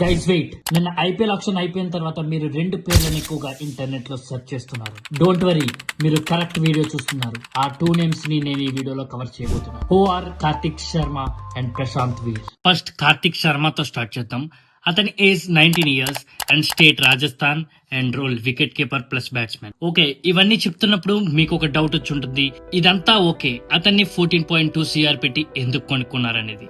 Guys wait, నిన్న IPL option అయిపోయిన తర్వాత మీరు రెండు పేర్లను ఎక్కువగా ఇంటర్నెట్ లో సెర్చ్ చేస్తున్నారు. డోంట్ వరీ, మీరు కరెక్ట్ వీడియో చూస్తున్నారు. ఆ టూ నేమ్స్ ని నేను ఈ వీడియోలో కవర్ చేయబోతున్నాను. Who are Kartik Sharma and Prashant Veer. First Kartik శర్మతో స్టార్ట్ చేద్దాం. అతని age 19 years and state Rajasthan and role wicket keeper plus batsmen. Okay, ఇవన్నీ చెప్తున్నప్పుడు మీకు ఒక డౌట్ వచ్చి ఉంటుంది, ఇదంతా ఓకే, అతన్ని 14.2 CR పెట్టి ఎందుకు కొనుక్కున్నారనేది.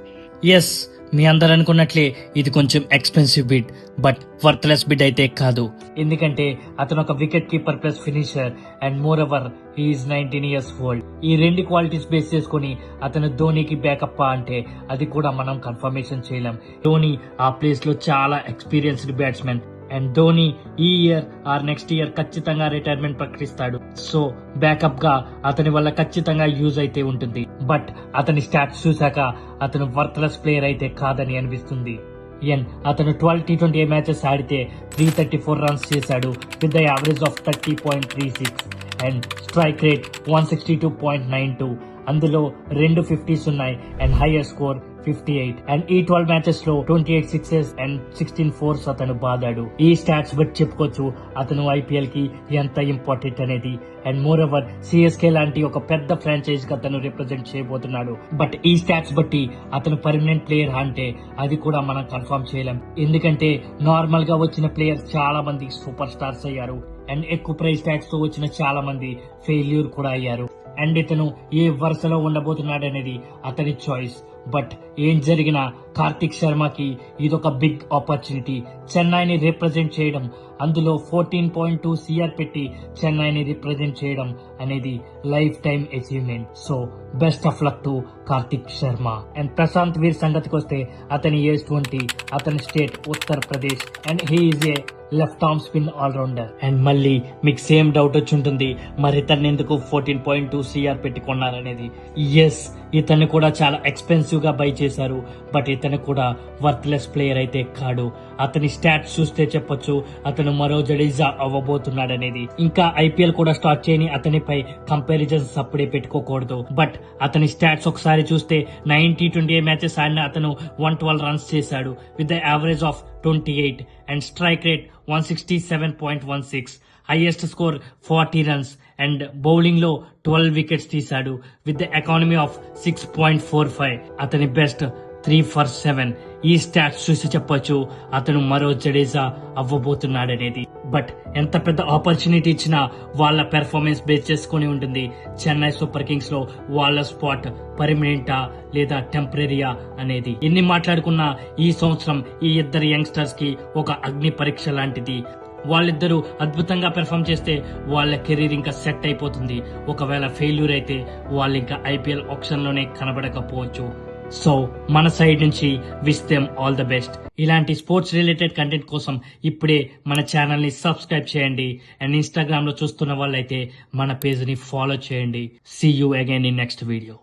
ఎస్, మీ అందరు అనుకున్నట్లే ఇది కొంచెం expensive bid, but worthless bid అయితే కాదు. ఎందుకంటే అతను ఒక wicket keeper plus finisher and moreover he's 19 years old. ఈ రెండు క్వాలిటీస్ బేస్ చేసుకుని అతను ధోనికి బ్యాకప్ అంటే అది కూడా మనం కన్ఫర్మేషన్ చేయలేం. ధోని ఆ ప్లేస్ లో చాలా ఎక్స్పీరియన్స్డ్ బ్యాట్స్మెన్ అండ్ ధోని ఈ ఇయర్ ఆర్ నెక్స్ట్ ఇయర్ ఖచ్చితంగా రిటైర్మెంట్ ప్రకటిస్తాడు. సో బ్యాకప్ గా అతని వల్ల ఖచ్చితంగా యూజ్ అయితే ఉంటుంది. బట్ అతని స్టాట్స్ చూశాక అతను వర్త్లెస్ ప్లేయర్ అయితే కాదని అనిపిస్తుంది. అతను 12 T20 మ్యాచెస్ ఆడితే 334 రన్స్ చేశాడు with the average of 30.36 and strike rate 162.92. అందులో 2 50s ఉన్నాయి అండ్ హైయర్ స్కోర్ 58. అండ్ ఈ 12 మ్యాచెస్ లో 28 6s అండ్ 16 4s అతను బాదాడు. ఈ స్టాట్స్ బట్టి చెప్పుకోవచ్చు అతను ఐపీఎల్ కి ఎంత ఇంపార్టెంట్ అనేది. అండ్ మోర్ ఓవర్ సిఎస్కే లాంటి ఒక పెద్ద ఫ్రాంచైజ్ కి అతను రిప్రజెంట్ చేయబోతున్నాడు. బట్ ఈ స్టాట్స్ బట్టి అతను పర్మనెంట్ ప్లేయర్ అంటే అది కూడా మనం కన్ఫర్మ్ చేయలేం. ఎందుకంటే నార్మల్ గా వచ్చిన ప్లేయర్స్ చాలా మంది సూపర్ స్టార్స్ అయ్యారు అండ్ ఎక్కువ ప్రైస్ ట్యాగ్స్ తో వచ్చిన చాలా మంది ఫెయిల్యూర్ కూడా అయ్యారు. అండ్ ఇతను ఏ వరుసలో ఉండబోతున్నాడు అనేది అతని చాయిస్. బట్ ఏం జరిగినా కార్తిక్ శర్మకి ఇదొక బిగ్ ఆపర్చునిటీ. చెన్నైని రిప్రజెంట్ చేయడం, అందులో 14.2 CR పెట్టి చెన్నైని రిప్రజెంట్ చేయడం అనేది life time achievement. So best of luck to Kartik Sharma. And Prashant Veer సంగతికి వస్తే అతని ఏజ్ 20, అతని state Uttar Pradesh and he is a left arm spin allrounder. And మళ్ళీ మీకు సేమ్ డౌట్ వచ్చి ఉంటుంది, మరి ఇతన్ని ఎందుకు 14.2 CR పెట్టి కొన్నారనేది. ఎస్, ఇతన్ని కూడా చాలా ఎక్స్పెన్సివ్ గా బై చేశారు. బట్ ఇతను కూడా వర్త్లెస్ ప్లేయర్ అయితే కాడు. అతని స్టాట్స్ చూస్తే చెప్పొచ్చు అతను మరో జడేజా అవ్వబోతున్నాడనేది. ఇంకా ఐపీఎల్ కూడా స్టార్ట్ చేయని అతనిపై కంపారిజన్స్ అప్పుడే పెట్టుకోకూడదు. బట్ అతని స్టాట్స్ ఒకసారి చూస్తే 9 T20 మ్యాచెస్ ఆడిన అతను 112 రన్స్ చేశాడు with the average of 28 and strike rate 167.16, highest score 40 runs and bowling లో 12 వికెట్స్ తీశాడు విత్ ద ఎకానమీ ఆఫ్ 6.45. అతని బెస్ట్ 3 for 7. ఈ స్టాట్స్ చూసి చెప్పొచ్చు అతను మరో జడేజా అవ్వబోతున్నాడనేది. బట్ ఎంత పెద్ద ఆపర్చునిటీ ఇచ్చినా వాళ్ళ పెర్ఫార్మెన్స్ బేస్ చేసుకుని ఉంటుంది. చెన్నై సూపర్ కింగ్స్ లో వాళ్ళ స్పాట్ పర్మనెంటా లేదా టెంపరీయా అనేది. ఎన్ని మాట్లాడుకున్నా ఈ సంవత్సరం ఈ ఇద్దరు యంగ్స్టర్స్ కి ఒక అగ్ని పరీక్ష లాంటిది. వాళ్ళిద్దరూ అద్భుతంగా పెర్ఫామ్ చేస్తే వాళ్ళ కెరీర్ ఇంకా సెట్ అయిపోతుంది. ఒకవేళ ఫెయిల్యూర్ అయితే వాళ్ళు ఇంకా ఐపీఎల్ ఆప్షన్ లోనే కనబడకపోవచ్చు. సో మన సైడ్ నుంచి wish them all the best. ఇలాంటి స్పోర్ట్స్ రిలేటెడ్ కంటెంట్ కోసం ఇప్పుడే మన ఛానల్ ని సబ్స్క్రైబ్ చేయండి. అండ్ ఇన్స్టాగ్రామ్ లో చూస్తున్న వాళ్ళైతే మన పేజ్ ని ఫాలో చేయండి. See you again in next video.